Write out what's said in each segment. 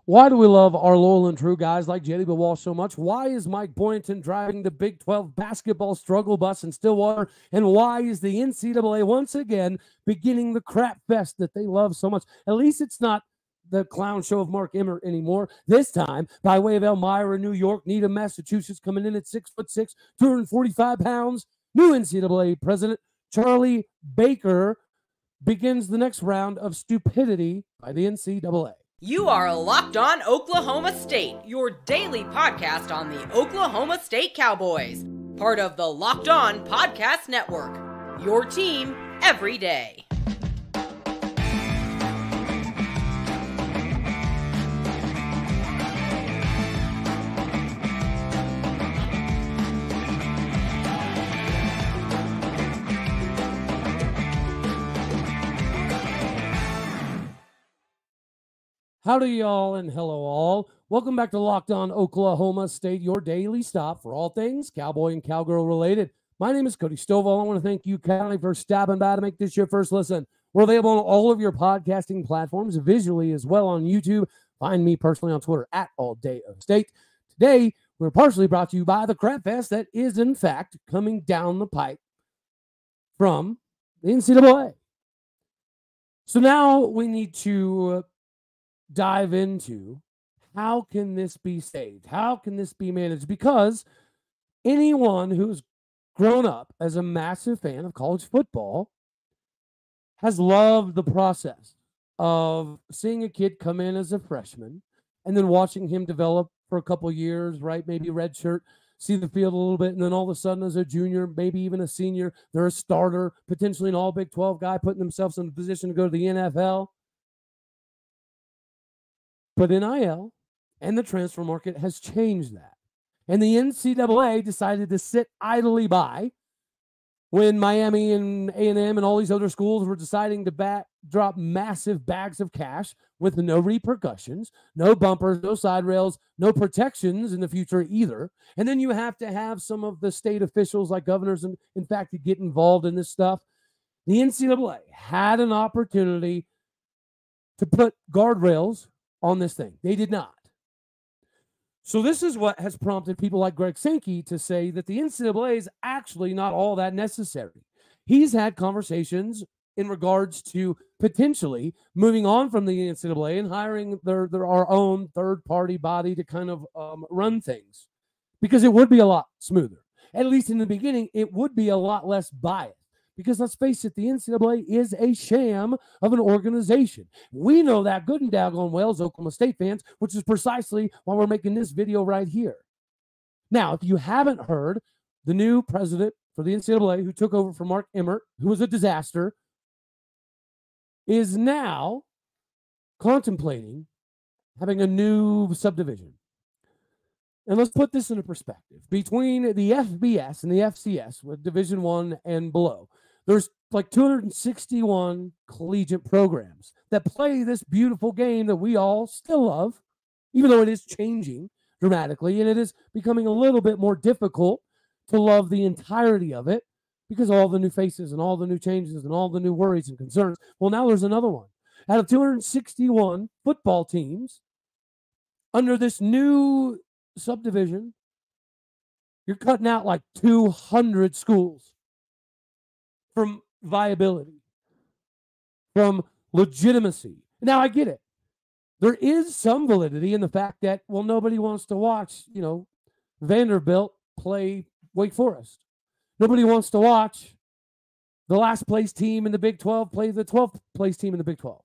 Why do we love our loyal and true guys like J.W.Walsh so much? Why is Mike Boynton driving the Big 12 basketball struggle bus in Stillwater? And why is the NCAA once again beginning the crap fest that they love so much? At least it's not the clown show of Mark Emmert anymore. This time, by way of Elmira, New York, Needham, Massachusetts, coming in at 6'6", 245 pounds. New NCAA President Charlie Baker begins the next round of stupidity by the NCAA. You are Locked On Oklahoma State, your daily podcast on the Oklahoma State Cowboys. Part of the Locked On Podcast Network, your team every day. Howdy, y'all, and hello, all. Welcome back to Locked On Oklahoma State, your daily stop for all things Cowboy and Cowgirl related. My name is Cody Stovall. I want to thank you kindly for stopping by to make this your first listen. We're available on all of your podcasting platforms, visually as well on YouTube. Find me personally on Twitter at AllDayOfState. Today, we're partially brought to you by the Crap Fest that is, in fact, coming down the pipe from the NCAA. So now we need to dive into how can this be saved? How can this be managed? Because anyone who's grown up as a massive fan of college football has loved the process of seeing a kid come in as a freshman and then watching him develop for a couple years, right? Maybe redshirt, see the field a little bit, and then all of a sudden as a junior, maybe even a senior, they're a starter, potentially an all Big 12 guy, putting themselves in a position to go to the NFL. But NIL and the transfer market has changed that. And the NCAA decided to sit idly by when Miami and A&M and all these other schools were deciding to drop massive bags of cash with no repercussions, no bumpers, no side rails, no protections in the future either. And then you have to have some of the state officials like governors, and in fact, to get involved in this stuff. The NCAA had an opportunity to put guardrails on this thing. They did not. So this is what has prompted people like Greg Sankey to say that the NCAA is actually not all that necessary. He's had conversations in regards to potentially moving on from the NCAA and hiring our own third-party body to kind of run things, because it would be a lot smoother. At least in the beginning, it would be a lot less biased. Because let's face it, the NCAA is a sham of an organization. We know that good and daggone well as Oklahoma State fans, which is precisely why we're making this video right here. Now, if you haven't heard, the new president for the NCAA, who took over from Mark Emmert, who was a disaster, is now contemplating having a new subdivision. And let's put this into perspective. Between the FBS and the FCS, with Division I and below, there's like 261 collegiate programs that play this beautiful game that we all still love, even though it is changing dramatically, and it is becoming a little bit more difficult to love the entirety of it because of all the new faces and all the new changes and all the new worries and concerns. Well, now there's another one. Out of 261 football teams, under this new subdivision, you're cutting out like 200 schools from viability, from legitimacy. Now, I get it. There is some validity in the fact that, well, nobody wants to watch, Vanderbilt play Wake Forest. Nobody wants to watch the last place team in the Big 12 play the 12th place team in the Big 12.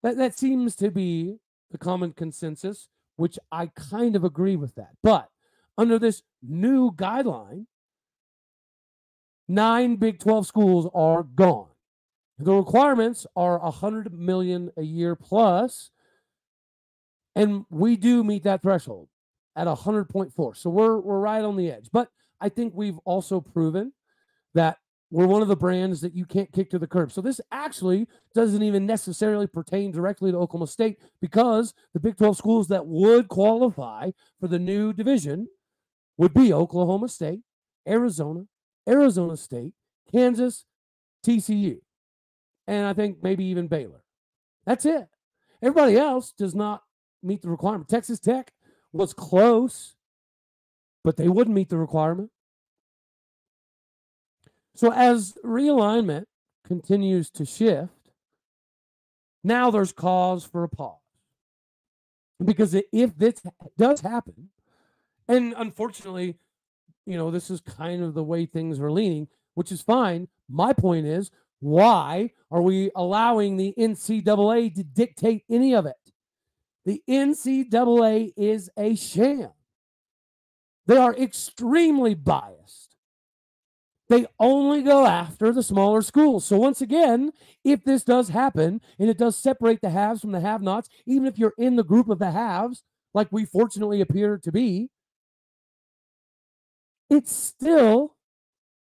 That seems to be the common consensus, which I kind of agree with that. But under this new guideline, 9 Big 12 schools are gone. The requirements are $100 million a year plus, and we do meet that threshold at 100.4. So we're right on the edge. But I think we've also proven that we're one of the brands that you can't kick to the curb. So this actually doesn't even necessarily pertain directly to Oklahoma State, because the Big 12 schools that would qualify for the new division would be Oklahoma State, Arizona State, Kansas, TCU, and I think maybe even Baylor. That's it. Everybody else does not meet the requirement. Texas Tech was close, but they wouldn't meet the requirement. So as realignment continues to shift, now there's cause for a pause. Because if this does happen, and unfortunately, this is kind of the way things are leaning, which is fine. My point is, why are we allowing the NCAA to dictate any of it? The NCAA is a sham. They are extremely biased. They only go after the smaller schools. So once again, if this does happen, and it does separate the haves from the have-nots, even if you're in the group of the haves, like we fortunately appear to be, it's still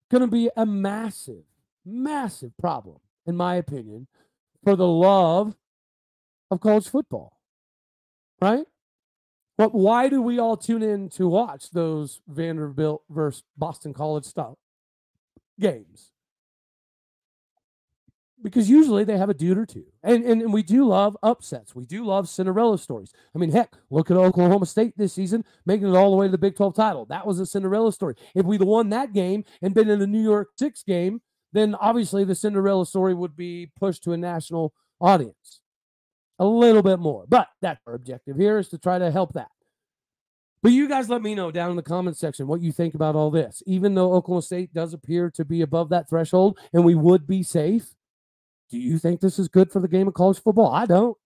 going to be a massive, massive problem, in my opinion, for the love of college football, right? But why do we all tune in to watch those Vanderbilt versus Boston College style games? Because usually they have a dude or two. And we do love upsets. We do love Cinderella stories. I mean, heck, look at Oklahoma State this season, making it all the way to the Big 12 title. That was a Cinderella story. If we'd won that game and been in the New York 6 game, then obviously the Cinderella story would be pushed to a national audience a little bit more. But that's our objective here, is to try to help that. But you guys let me know down in the comments section what you think about all this. Even though Oklahoma State does appear to be above that threshold and we would be safe, do you think this is good for the game of college football? I don't.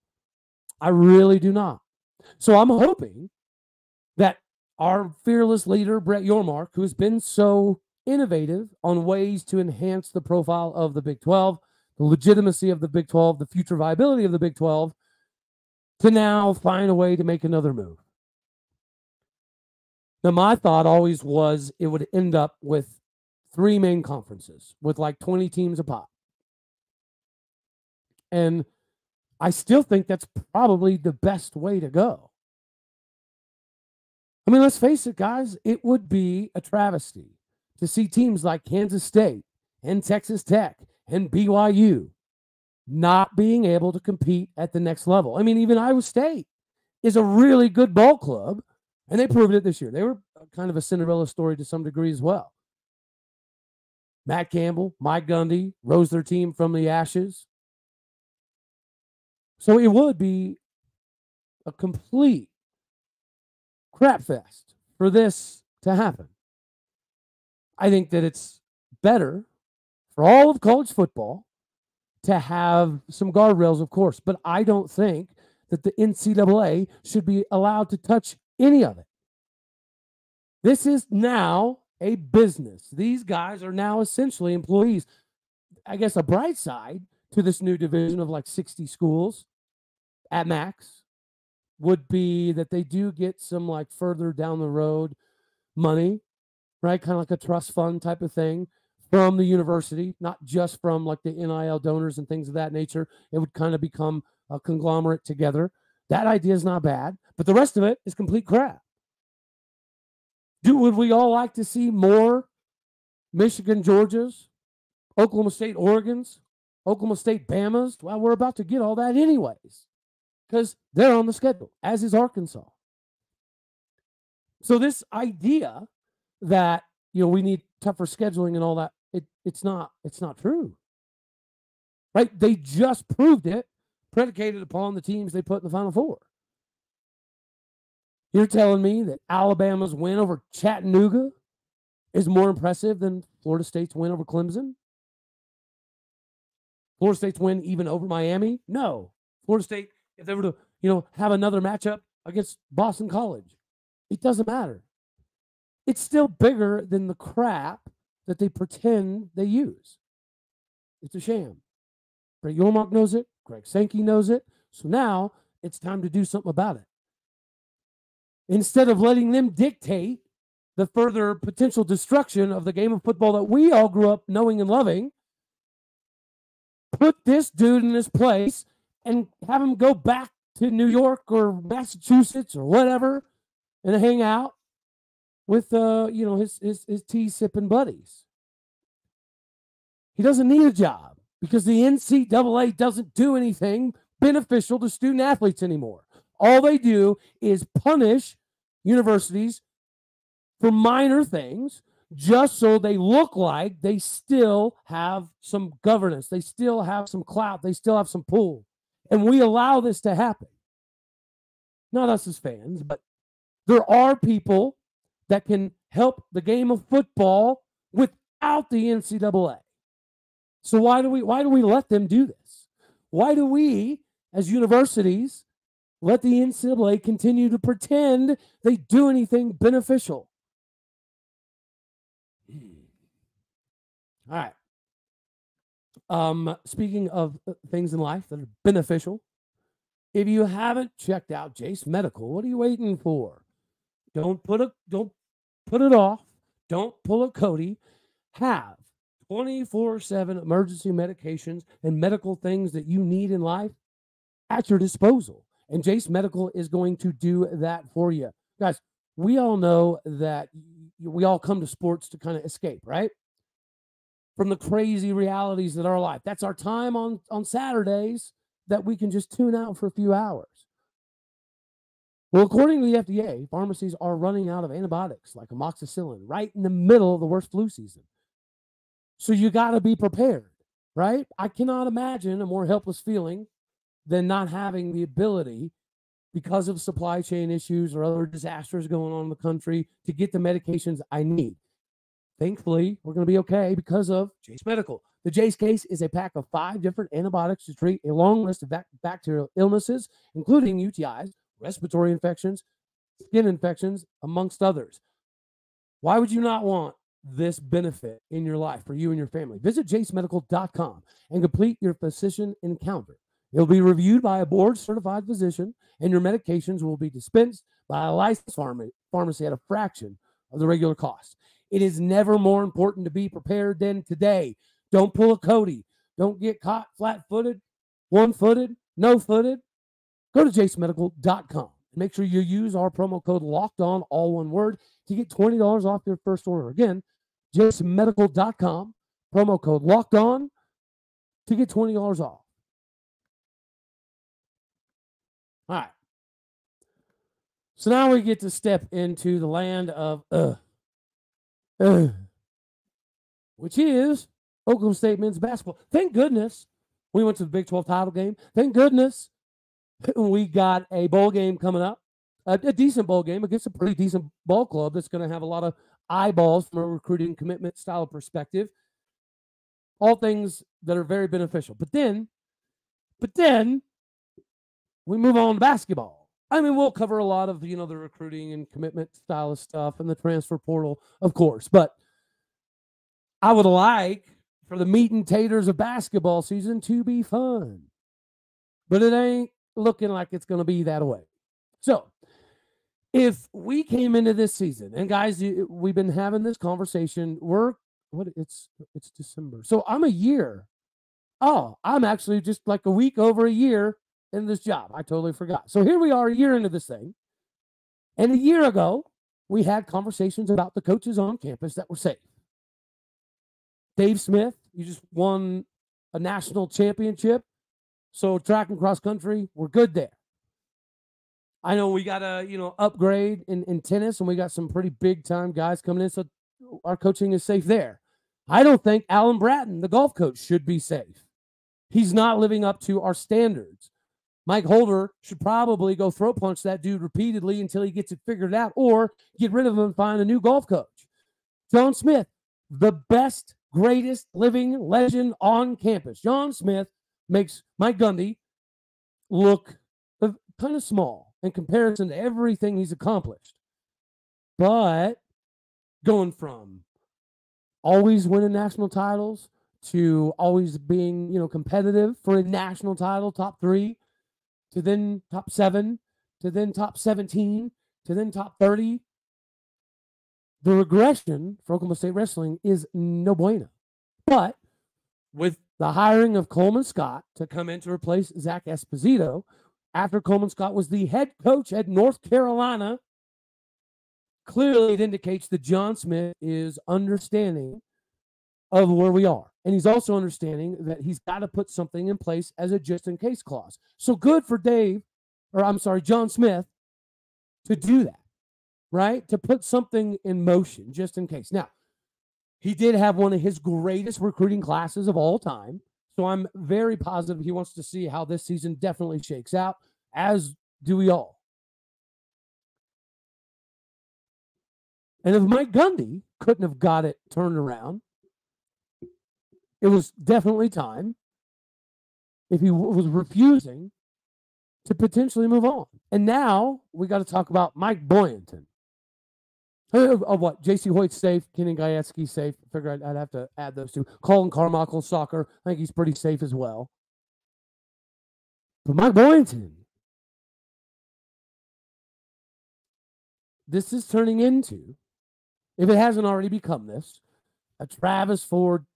I really do not. So I'm hoping that our fearless leader, Brett Yormark, who has been so innovative on ways to enhance the profile of the Big 12, the legitimacy of the Big 12, the future viability of the Big 12, to now find a way to make another move. Now, my thought always was it would end up with 3 main conferences with like 20 teams a pop. And I still think that's probably the best way to go. I mean, let's face it, guys. It would be a travesty to see teams like Kansas State and Texas Tech and BYU not being able to compete at the next level. I mean, even Iowa State is a really good ball club, and they proved it this year. They were kind of a Cinderella story to some degree as well. Matt Campbell, Mike Gundy rose their team from the ashes. So it would be a complete crap fest for this to happen. I think that it's better for all of college football to have some guardrails, of course, but I don't think that the NCAA should be allowed to touch any of it. This is now a business. These guys are now essentially employees. I guess a bright side to this new division of like 60 schools at max would be that they do get some like further down the road money, right? Kind of like a trust fund type of thing from the university, not just from like the NIL donors and things of that nature. It would kind of become a conglomerate together. That idea is not bad, but the rest of it is complete crap. Would we all like to see more Michigan, Georgias, Oklahoma State, Oregons, Oklahoma State, Bamas? Well, we're about to get all that anyways, because they're on the schedule, as is Arkansas. So this idea that, we need tougher scheduling and all that, it's not true. Right? They just proved it, predicated upon the teams they put in the Final Four. You're telling me that Alabama's win over Chattanooga is more impressive than Florida State's win over Clemson? Florida State's win even over Miami? No. Florida State, if they were to, have another matchup against Boston College, it doesn't matter. It's still bigger than the crap that they pretend they use. It's a sham. Brett Yormark knows it. Greg Sankey knows it. So now it's time to do something about it. Instead of letting them dictate the further potential destruction of the game of football that we all grew up knowing and loving, put this dude in his place and have him go back to New York or Massachusetts or whatever and hang out with his tea sipping buddies. He doesn't need a job because the NCAA doesn't do anything beneficial to student athletes anymore. All they do is punish universities for minor things just so they look like they still have some governance. They still have some clout. They still have some pull. And we allow this to happen. Not us as fans, but there are people that can help the game of football without the NCAA. So why do we let them do this? Why do we, as universities, let the NCAA continue to pretend they do anything beneficial? All right. Speaking of things in life that are beneficial, if you haven't checked out Jase Medical, what are you waiting for? Don't put it off. Don't pull a Cody. Have 24/7 emergency medications and medical things that you need in life at your disposal. And Jase Medical is going to do that for you. Guys, we all know that we all come to sports to kind of escape, right? From the crazy realities that are life. That's our time on Saturdays that we can just tune out for a few hours. Well, according to the FDA, pharmacies are running out of antibiotics like amoxicillin right in the middle of the worst flu season. So you got to be prepared, right? I cannot imagine a more helpless feeling than not having the ability, because of supply chain issues or other disasters going on in the country, to get the medications I need. Thankfully, we're going to be okay because of Jase Medical. The Jase case is a pack of 5 different antibiotics to treat a long list of bacterial illnesses, including UTIs, respiratory infections, skin infections, amongst others. Why would you not want this benefit in your life for you and your family? Visit jasemedical.com and complete your physician encounter. It'll be reviewed by a board-certified physician, and your medications will be dispensed by a licensed pharmacy at a fraction of the regular cost. It is never more important to be prepared than today. Don't pull a Cody. Don't get caught flat-footed, one-footed, no-footed. Go to jasemedical.com and make sure you use our promo code LOCKEDON, all one word, to get $20 off your first order. Again, jasemedical.com, promo code LOCKEDON to get $20 off. All right. So now we get to step into the land of which is Oklahoma State men's basketball. Thank goodness we went to the Big 12 title game. Thank goodness we got a bowl game coming up, a decent bowl game against a pretty decent ball club that's going to have a lot of eyeballs from a recruiting commitment style perspective. All things that are very beneficial. But then we move on to basketball. I mean, we'll cover a lot of, the recruiting and commitment style of stuff and the transfer portal, of course. But I would like for the meat and taters of basketball season to be fun. But it ain't looking like it's going to be that way. So if we came into this season, and guys, we've been having this conversation. It's December. So I'm a year. Oh, I'm actually just like a week over a year in this job. I totally forgot. So here we are a year into this thing. And a year ago, we had conversations about the coaches on campus that were safe. Dave Smith, you just won a national championship. So track and cross country, we're good there. I know we got to, upgrade in tennis, and we got some pretty big time guys coming in. So our coaching is safe there. I don't think Alan Bratton, the golf coach, should be safe. He's not living up to our standards. Mike Holder should probably go throw punch that dude repeatedly until he gets it figured out, or get rid of him and find a new golf coach. John Smith, the best, greatest living legend on campus. John Smith makes Mike Gundy look kind of small in comparison to everything he's accomplished. But going from always winning national titles to always being, competitive for a national title, top 3, to then top 7, to then top 17, to then top 30. The regression for Oklahoma State wrestling is no bueno. But with the hiring of Coleman Scott to come in to replace Zach Esposito, after Coleman Scott was the head coach at North Carolina, clearly it indicates that John Smith is understanding of where we are. And he's also understanding that he's got to put something in place as a just-in-case clause. So good for Dave or I'm sorry, John Smith, to do that, right? To put something in motion just in case. Now, he did have one of his greatest recruiting classes of all time. So I'm very positive he wants to see how this season definitely shakes out, as do we all. And if Mike Gundy couldn't have got it turned around, it was definitely time, if he was refusing, to potentially move on. And now we got to talk about Mike Boynton. Of what? J.C. Hoyt's safe. Kenan Gajewski's safe. I figure I'd have to add those two. Colin Carmichael, soccer. I think he's pretty safe as well. But Mike Boynton, this is turning into, if it hasn't already become this, a Travis Ford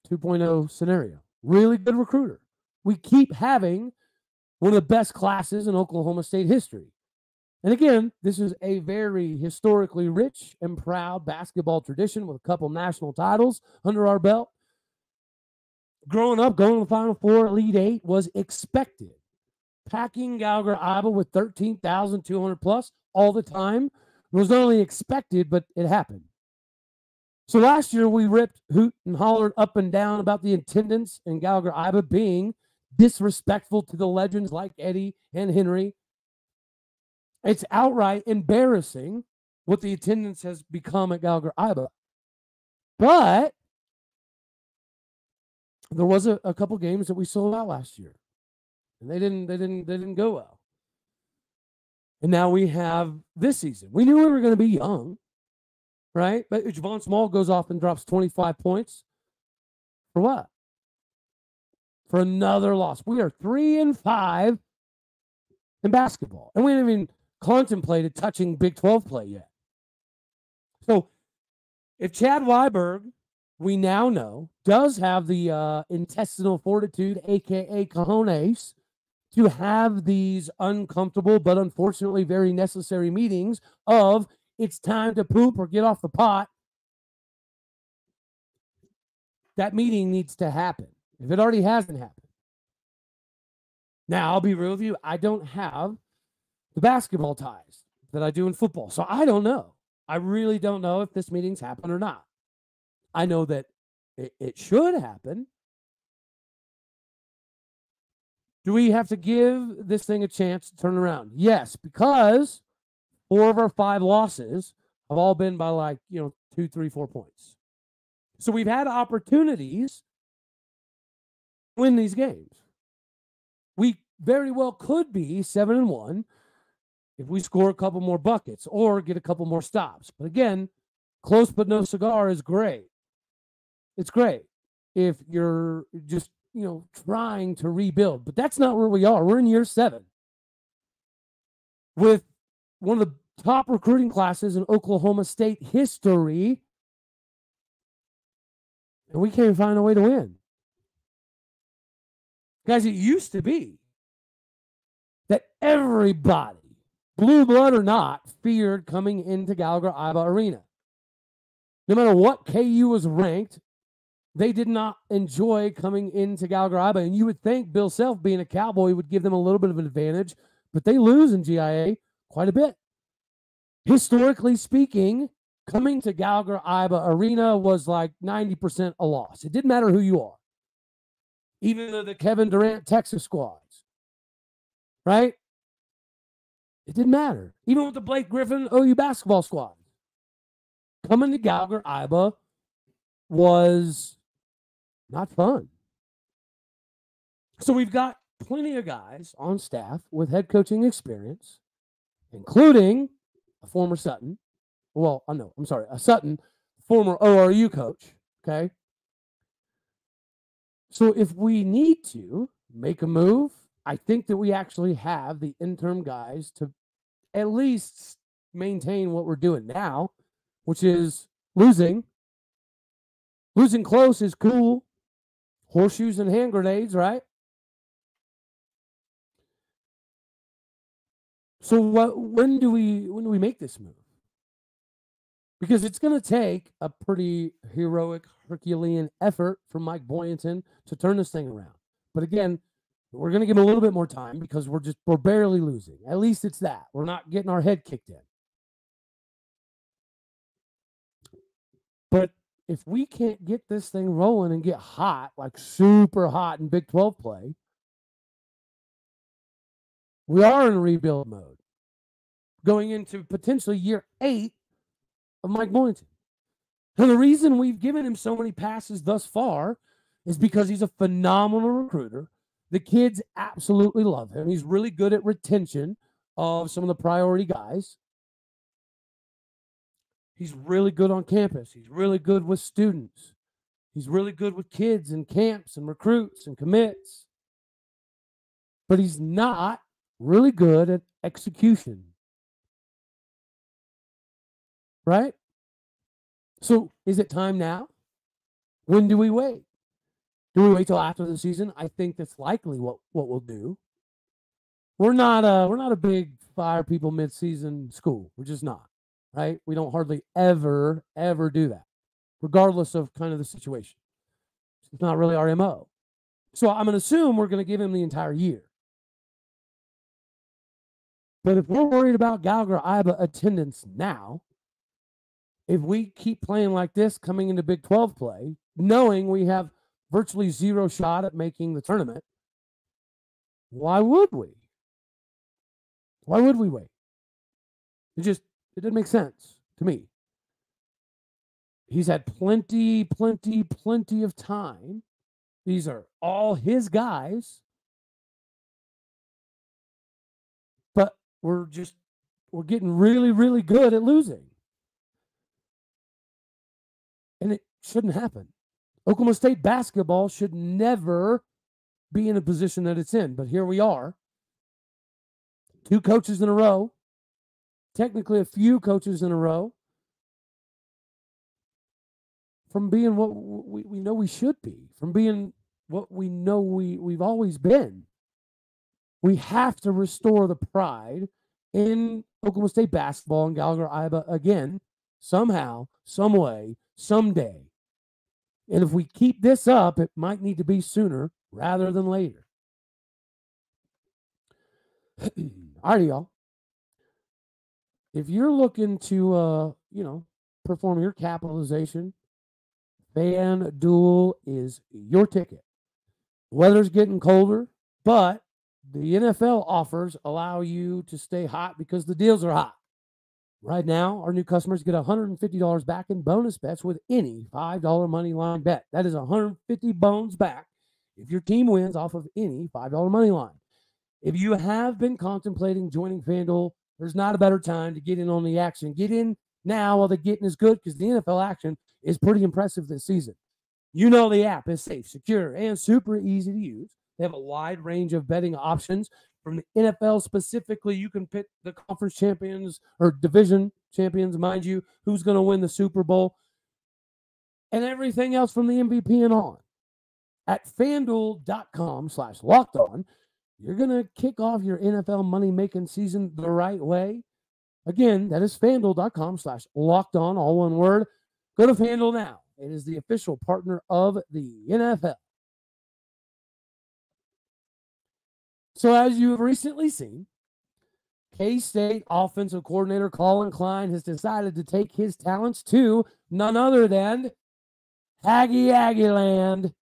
2.0 scenario. Really good recruiter. We keep having one of the best classes in Oklahoma State history. And again, this is a very historically rich and proud basketball tradition with a couple national titles under our belt. Growing up, going to the Final Four, Elite Eight was expected. Packing Gallagher Iba with 13,200 plus all the time was not only expected, but it happened. So last year, we ripped, hoot, and hollered up and down about the attendance in Gallagher Iba being disrespectful to the legends like Eddie and Henry. It's outright embarrassing what the attendance has become at Gallagher Iba. But there was a couple games that we sold out last year. And they didn't go well. And now we have this season. We knew we were going to be young, right? But Javon Small goes off and drops 25 points. For what? For another loss. We are 3-5 in basketball. And we haven't even contemplated touching Big 12 play yet. So if Chad Weiberg, we now know, does have the intestinal fortitude, a.k.a. cojones, to have these uncomfortable but unfortunately very necessary meetings of it's time to poop or get off the pot, that meeting needs to happen. If it already hasn't happened. Now, I'll be real with you. I don't have the basketball ties that I do in football. So I don't know. I really don't know if this meeting's happened or not. I know that it should happen. Do we have to give this thing a chance to turn around? Yes, because 4 of our 5 losses have all been by 2, 3, 4 points. So we've had opportunities to win these games. We very well could be 7-1 if we score a couple more buckets or get a couple more stops. But again, close but no cigar is great. It's great if you're just, trying to rebuild. But that's not where we are. We're in year 7 with one of the top recruiting classes in Oklahoma State history. And we can't find a way to win. Guys, it used to be that everybody, blue blood or not, feared coming into Gallagher Iba Arena. No matter what KU was ranked, they did not enjoy coming into Gallagher Iba. And you would think Bill Self, being a Cowboy, would give them a little bit of an advantage, but they lose in GIA quite a bit. Historically speaking, coming to Gallagher Iba Arena was like 90% a loss. It didn't matter who you are. Even the Kevin Durant Texas squads, right? It didn't matter. Even with the Blake Griffin OU basketball squad. Coming to Gallagher Iba was not fun. So we've got plenty of guys on staff with head coaching experience, including a former Sutton. Well, a Sutton, former ORU coach, okay? So if we need to make a move, I think that we actually have the interim guys to at least maintain what we're doing now, which is losing. Losing close is cool. Horseshoes and hand grenades, right? So when do we make this move? Because it's going to take a pretty heroic, Herculean effort from Mike Boynton to turn this thing around. But again, We're going to give him a little bit more time because we're barely losing. At least it's that. We're not getting our head kicked in. But if we can't get this thing rolling and get hot, like super hot in Big 12 play, we are in rebuild mode going into potentially year 8 of Mike Boynton. And the reason we've given him so many passes thus far is because he's a phenomenal recruiter. The kids absolutely love him. He's really good at retention of some of the priority guys. He's really good on campus. He's really good with students. He's really good with kids and camps and recruits and commits. But he's not really good at execution. Right? So is it time now? When do we wait? Do we wait till after the season? I think that's likely what we'll do. We're not a big fire people mid-season school. We're just not. Right? We don't hardly ever do that, regardless of kind of the situation. It's not really our MO. So I'm going to assume we're going to give him the entire year. But if we're worried about Gallagher-Iba attendance now, if we keep playing like this coming into Big 12 play, knowing we have virtually zero shot at making the tournament, why would we? Why would we wait? It didn't make sense to me. He's had plenty of time. These are all his guys. But we're getting really good at losing. And it shouldn't happen. Oklahoma State basketball should never be in a position that it's in. But here we are. 2 coaches in a row. Technically a few coaches in a row, from being what we know we should be, from being what we know we've always been. We have to restore the pride in Oklahoma State basketball and Gallagher-Iba again, somehow, some way, someday. And if we keep this up, it might need to be sooner rather than later. Alrighty, y'all. If you're looking to, perform your capitalization, FanDuel is your ticket. Weather's getting colder, but the NFL offers allow you to stay hot because the deals are hot. Right now, our new customers get $150 back in bonus bets with any $5 money line bet. That is $150 bones back if your team wins off of any $5 money line. If you have been contemplating joining FanDuel, there's not a better time to get in on the action. Get in now while the getting is good, because the NFL action is pretty impressive this season. You know the app is safe, secure, and super easy to use. They have a wide range of betting options. From the NFL specifically, you can pick the conference champions or division champions, mind you, who's going to win the Super Bowl, and everything else from the MVP and on. At FanDuel.com/LockedOn, you're going to kick off your NFL money-making season the right way. Again, that is FanDuel.com/LockedOn, all one word. Go to FanDuel now. It is the official partner of the NFL. So as you have recently seen, K-State offensive coordinator Collin Klein has decided to take his talents to none other than Aggie Land,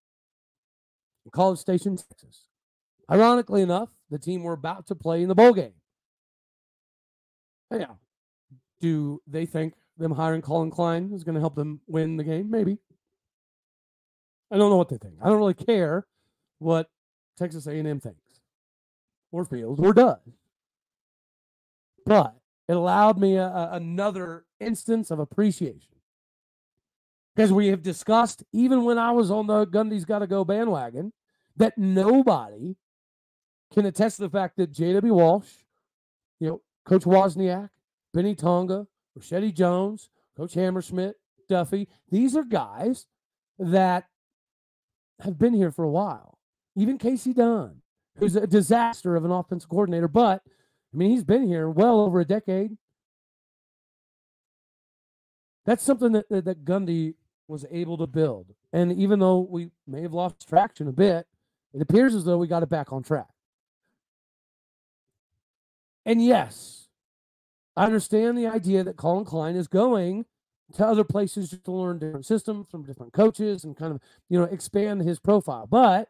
College Station, Texas. Ironically enough, the team we're about to play in the bowl game. Yeah. Do they think them hiring Collin Klein is going to help them win the game? Maybe. I don't know what they think. I don't really care what Texas A&M thinks or feels or does. But it allowed me another instance of appreciation. Because we have discussed, even when I was on the Gundy's Got to Go bandwagon, that nobody can attest to the fact that J.W.Walsh, Coach Wozniak, Beni Tonga, Richetti Jones, Coach Hammersmith, Duffy, these are guys that have been here for a while. Even Casey Dunn, who's a disaster of an offensive coordinator, but, he's been here well over a decade. That's something that Gundy was able to build. And even though we may have lost traction a bit, It appears as though we got it back on track. And yes, I understand the idea that Collin Klein is going to other places just to learn different systems from different coaches and kind of, expand his profile. But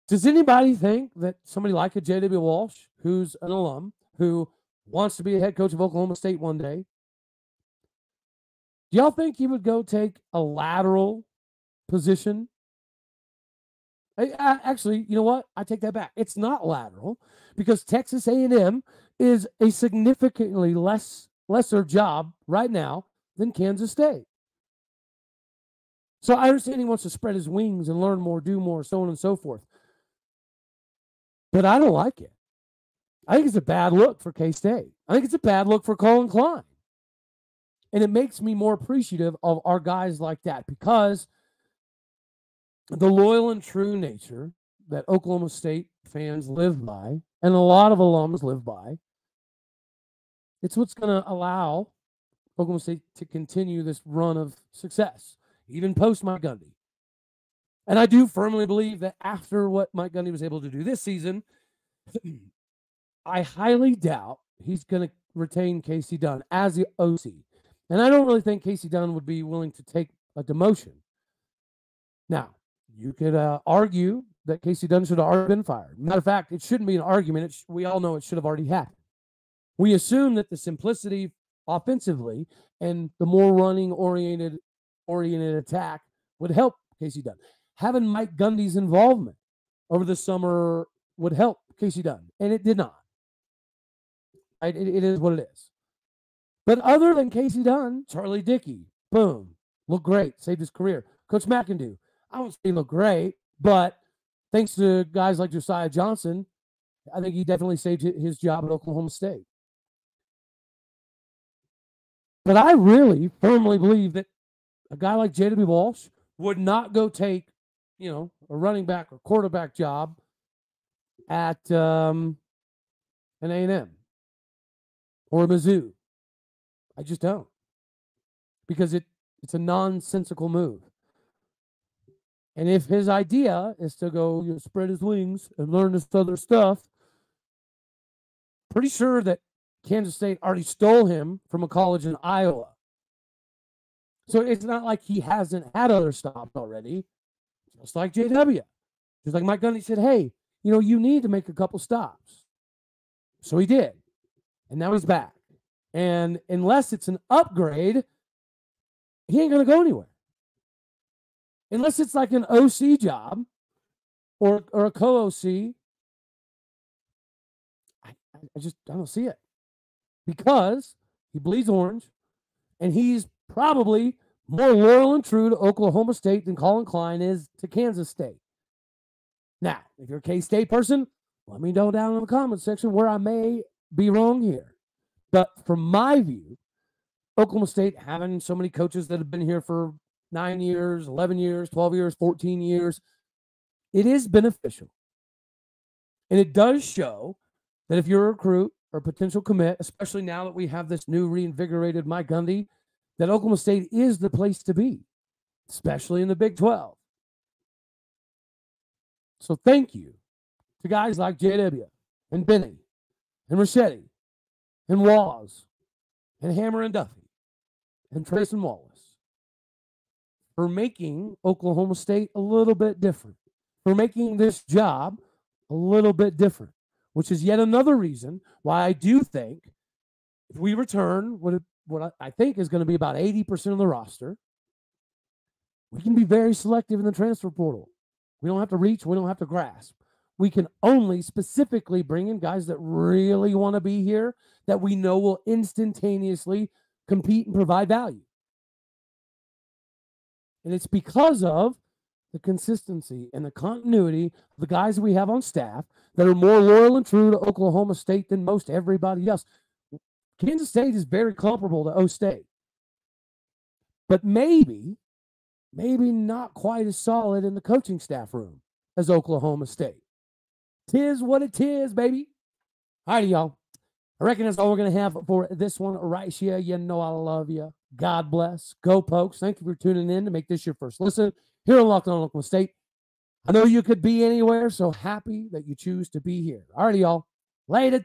does anybody think that somebody like a J.W.Walsh, who's an alum, who wants to be a head coach of Oklahoma State one day, do y'all think he would go take a lateral position? Actually, you know what? I take that back. It's not lateral because Texas A&M is a significantly lesser job right now than Kansas State. So I understand he wants to spread his wings and learn more, do more, so on and so forth. But I don't like it. I think it's a bad look for K-State. I think it's a bad look for Collin Klein. And it makes me more appreciative of our guys like that because the loyal and true nature that Oklahoma State fans live by, and a lot of alums live by, it's what's going to allow Oklahoma State to continue this run of success, even post Mike Gundy. And I do firmly believe that after what Mike Gundy was able to do this season, I highly doubt he's going to retain Casey Dunn as the OC. And I don't really think Casey Dunn would be willing to take a demotion. Now, you could argue that Casey Dunn should have already been fired. Matter of fact, it shouldn't be an argument. We all know it should have already happened. We assume that the simplicity offensively and the more running-oriented attack would help Casey Dunn. Having Mike Gundy's involvement over the summer would help Casey Dunn, and it did not. It is what it is. But other than Casey Dunn, Charlie Dickey, boom, looked great, saved his career. Coach McIndoe, I won't say he looked great, but thanks to guys like Josiah Johnson, I think he definitely saved his job at Oklahoma State. But I really firmly believe that a guy like J.W. Walsh would not go take, a running back or quarterback job at an A&M or Mizzou. I just don't. Because it's a nonsensical move. And if his idea is to go spread his wings and learn this other stuff, pretty sure that Kansas State already stole him from a college in Iowa. So it's not like he hasn't had other stops already. Just like JW. Just like Mike Gundy said, hey, you need to make a couple stops. So he did. And now he's back. And unless it's an upgrade, he ain't going to go anywhere. Unless it's like an OC job or a co-OC, I don't see it. Because he bleeds orange, and he's probably more loyal and true to Oklahoma State than Collin Klein is to Kansas State. Now, if you're a K-State person, let me know down in the comments section where I may be wrong here. But from my view, Oklahoma State having so many coaches that have been here for 9 years, 11 years, 12 years, 14 years, it is beneficial. And it does show that if you're a recruit or potential commit, especially now that we have this new reinvigorated Mike Gundy, that Oklahoma State is the place to be, especially in the Big 12. So thank you to guys like JW and Benny and Richetti and Woz and Hammer and Duffy and Tracin Wallace for making Oklahoma State a little bit different, for making this job a little bit different, which is yet another reason why I do think if we return what I think is going to be about 80% of the roster, we can be very selective in the transfer portal. We don't have to reach. We don't have to grasp. We can only specifically bring in guys that really want to be here, that we know will instantaneously compete and provide value. And it's because of the consistency and the continuity of the guys that we have on staff that are more loyal and true to Oklahoma State than most everybody else. Kansas State is very comparable to O State. But maybe not quite as solid in the coaching staff room as Oklahoma State. 'Tis what it is, baby. All right, y'all. I reckon that's all we're going to have for this one right here. You know I love you. God bless. Go Pokes. Thank you for tuning in to make this your first listen here on Locked On Oklahoma State. I know you could be anywhere, so happy that you choose to be here. All right, y'all. Later,